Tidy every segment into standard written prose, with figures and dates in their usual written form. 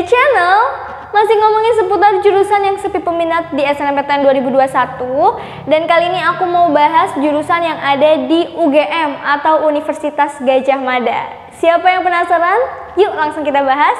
Day Channel masih ngomongin seputar jurusan yang sepi peminat di SNMPTN 2021. Dan kali ini aku mau bahas jurusan yang ada di UGM atau Universitas Gadjah Mada. Siapa yang penasaran? Yuk langsung kita bahas.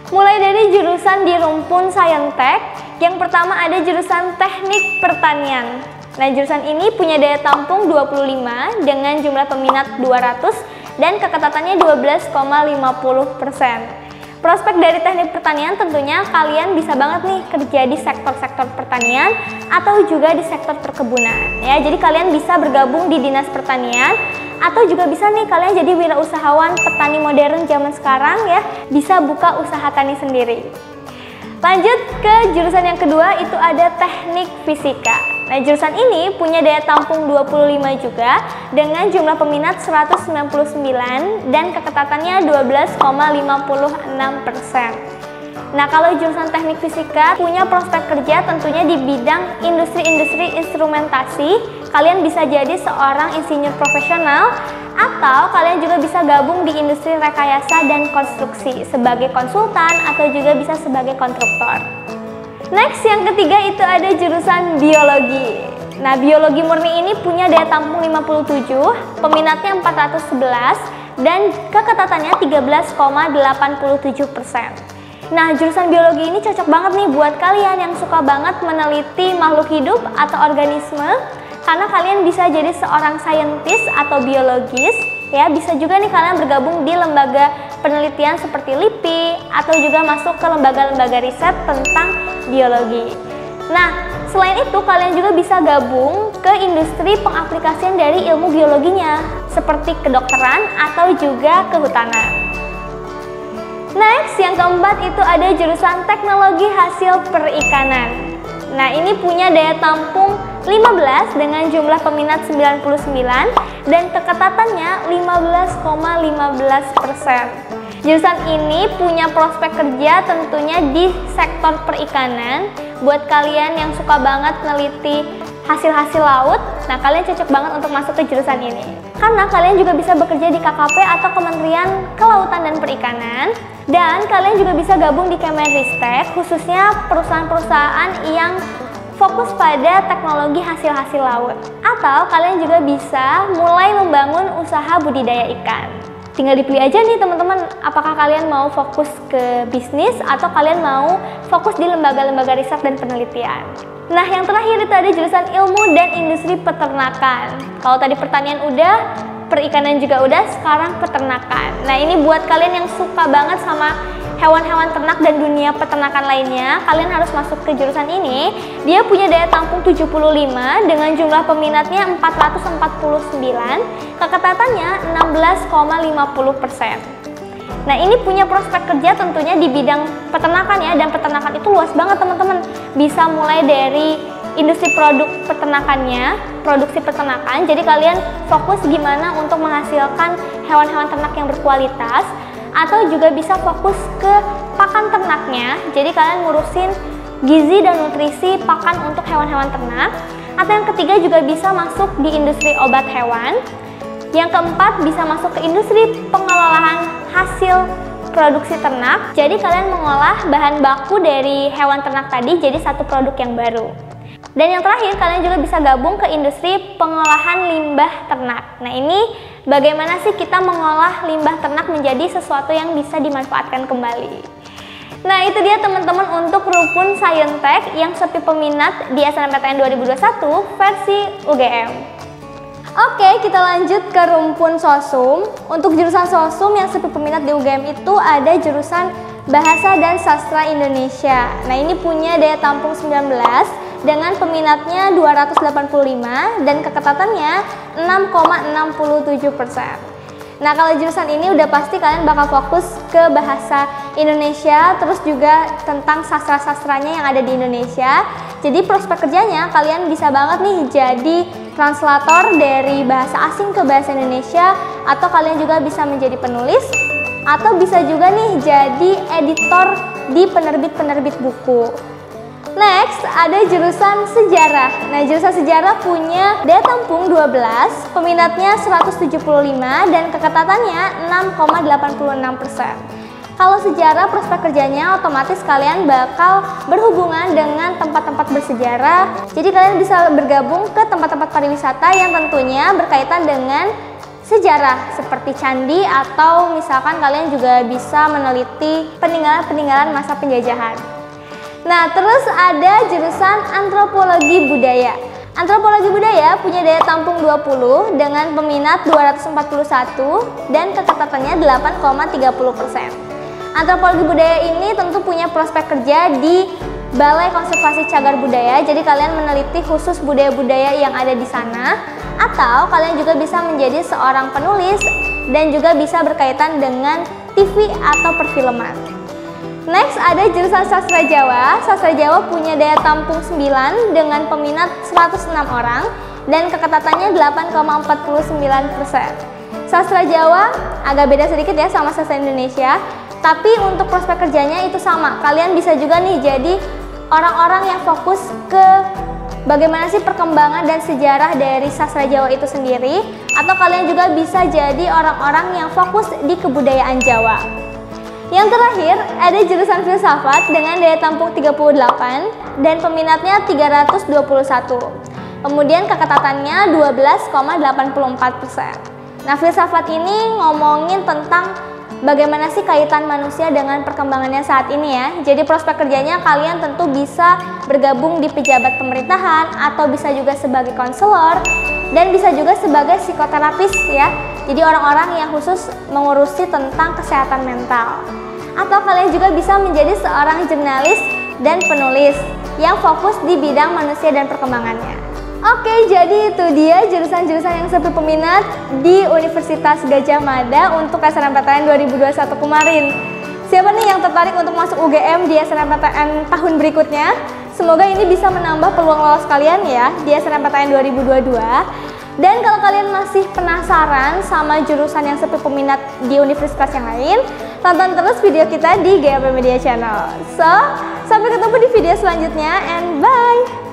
Mulai dari jurusan di rumpun Saintek, yang pertama ada jurusan Teknik Pertanian. Nah, jurusan ini punya daya tampung 25 dengan jumlah peminat 200 dan keketatannya 12,50%. Prospek dari teknik pertanian tentunya kalian bisa banget nih kerja di sektor-sektor pertanian atau juga di sektor perkebunan. Ya, jadi kalian bisa bergabung di dinas pertanian atau juga bisa nih kalian jadi wirausahawan petani modern zaman sekarang ya, bisa buka usaha tani sendiri. Lanjut ke jurusan yang kedua, itu ada teknik fisika. Nah, jurusan ini punya daya tampung 25 juga dengan jumlah peminat 199 dan keketatannya 12,56%. Nah, kalau jurusan teknik fisika punya prospek kerja tentunya di bidang industri-industri instrumentasi. Kalian bisa jadi seorang insinyur profesional atau kalian juga bisa gabung di industri rekayasa dan konstruksi sebagai konsultan atau juga bisa sebagai konstruktor. Next, yang ketiga itu ada jurusan biologi. Nah, biologi murni ini punya daya tampung 57, peminatnya 411 dan keketatannya 13,87%. Nah, jurusan biologi ini cocok banget nih buat kalian yang suka banget meneliti makhluk hidup atau organisme, karena kalian bisa jadi seorang saintis atau biologis. Ya, bisa juga nih kalian bergabung di lembaga penelitian seperti LIPI atau juga masuk ke lembaga-lembaga riset tentang biologi. Nah, selain itu kalian juga bisa gabung ke industri pengaplikasian dari ilmu biologinya seperti kedokteran atau juga kehutanan. Next, yang keempat itu ada jurusan teknologi hasil perikanan. Nah, ini punya daya tampung 15 dengan jumlah peminat 99 dan keketatannya 15,15%. Jurusan ini punya prospek kerja tentunya di sektor perikanan. Buat kalian yang suka banget neliti hasil-hasil laut, nah kalian cocok banget untuk masuk ke jurusan ini. Karena kalian juga bisa bekerja di KKP atau Kementerian Kelautan dan Perikanan. Dan kalian juga bisa gabung di Kemenristek, khususnya perusahaan-perusahaan yang fokus pada teknologi hasil-hasil laut. Atau kalian juga bisa mulai membangun usaha budidaya ikan. Tinggal dipilih aja nih teman-teman, apakah kalian mau fokus ke bisnis atau kalian mau fokus di lembaga-lembaga riset dan penelitian. Nah, yang terakhir itu ada jurusan ilmu dan industri peternakan. Kalau tadi pertanian udah, perikanan juga udah, sekarang peternakan. Nah, ini buat kalian yang suka banget sama hewan-hewan ternak dan dunia peternakan lainnya, kalian harus masuk ke jurusan ini. Dia punya daya tampung 75 dengan jumlah peminatnya 449, keketatannya 16,50%. Nah, ini punya prospek kerja tentunya di bidang peternakan ya, dan peternakan itu luas banget teman-teman. Bisa mulai dari industri produk peternakannya, produksi peternakan, jadi kalian fokus gimana untuk menghasilkan hewan-hewan ternak yang berkualitas, atau juga bisa fokus ke pakan ternaknya, jadi kalian ngurusin gizi dan nutrisi pakan untuk hewan-hewan ternak. Atau yang ketiga juga bisa masuk di industri obat hewan. Yang keempat bisa masuk ke industri pengelolaan hasil produksi ternak, jadi kalian mengolah bahan baku dari hewan ternak tadi jadi satu produk yang baru. Dan yang terakhir, kalian juga bisa gabung ke industri pengolahan limbah ternak. Nah, ini bagaimana sih kita mengolah limbah ternak menjadi sesuatu yang bisa dimanfaatkan kembali. Nah, itu dia teman-teman untuk rumpun Saintek yang sepi peminat di SNMPTN 2021 versi UGM. Oke, kita lanjut ke rumpun Sosum. Untuk jurusan Sosum yang sepi peminat di UGM itu ada jurusan Bahasa dan Sastra Indonesia. Nah, ini punya daya tampung 19 dengan peminatnya 285 dan keketatannya 6,67%. Nah, kalau jurusan ini udah pasti kalian bakal fokus ke bahasa Indonesia, terus juga tentang sastra-sastranya yang ada di Indonesia. Jadi prospek kerjanya kalian bisa banget nih jadi translator dari bahasa asing ke bahasa Indonesia, atau kalian juga bisa menjadi penulis, atau bisa juga nih jadi editor di penerbit-penerbit buku. Next, ada jurusan sejarah. Nah, jurusan sejarah punya daya tampung 12, peminatnya 175 dan keketatannya 6,86%. Kalau sejarah, prospek kerjanya otomatis kalian bakal berhubungan dengan tempat-tempat bersejarah. Jadi kalian bisa bergabung ke tempat-tempat pariwisata yang tentunya berkaitan dengan sejarah seperti candi, atau misalkan kalian juga bisa meneliti peninggalan-peninggalan masa penjajahan. Nah, terus ada jurusan antropologi budaya. Antropologi budaya punya daya tampung 20 dengan peminat 241 dan keketatannya 8,30%. Antropologi budaya ini tentu punya prospek kerja di Balai Konservasi Cagar Budaya, jadi kalian meneliti khusus budaya-budaya yang ada di sana, atau kalian juga bisa menjadi seorang penulis dan juga bisa berkaitan dengan TV atau perfilman. Next, ada jurusan sastra Jawa. Sastra Jawa punya daya tampung 9 dengan peminat 106 orang dan keketatannya 8,49%. Sastra Jawa agak beda sedikit ya sama sastra Indonesia, tapi untuk prospek kerjanya itu sama. Kalian bisa juga nih jadi orang-orang yang fokus ke bagaimana sih perkembangan dan sejarah dari sastra Jawa itu sendiri, atau kalian juga bisa jadi orang-orang yang fokus di kebudayaan Jawa. Yang terakhir, ada jurusan filsafat dengan daya tampung 38 dan peminatnya 321. Kemudian keketatannya 12,84%. Nah, filsafat ini ngomongin tentang bagaimana sih kaitan manusia dengan perkembangannya saat ini ya. Jadi prospek kerjanya kalian tentu bisa bergabung di pejabat pemerintahan, atau bisa juga sebagai konselor, dan bisa juga sebagai psikoterapis ya. Jadi orang-orang yang khusus mengurusi tentang kesehatan mental. Atau kalian juga bisa menjadi seorang jurnalis dan penulis yang fokus di bidang manusia dan perkembangannya. Oke, jadi itu dia jurusan-jurusan yang sepi peminat di Universitas Gadjah Mada untuk SNMPTN 2021 kemarin. Siapa nih yang tertarik untuk masuk UGM di SNMPTN tahun berikutnya? Semoga ini bisa menambah peluang lolos kalian ya di SNMPTN 2022. Dan kalau kalian masih penasaran sama jurusan yang sepi peminat di universitas yang lain, tonton terus video kita di GAP Media Channel. So, sampai ketemu di video selanjutnya and bye!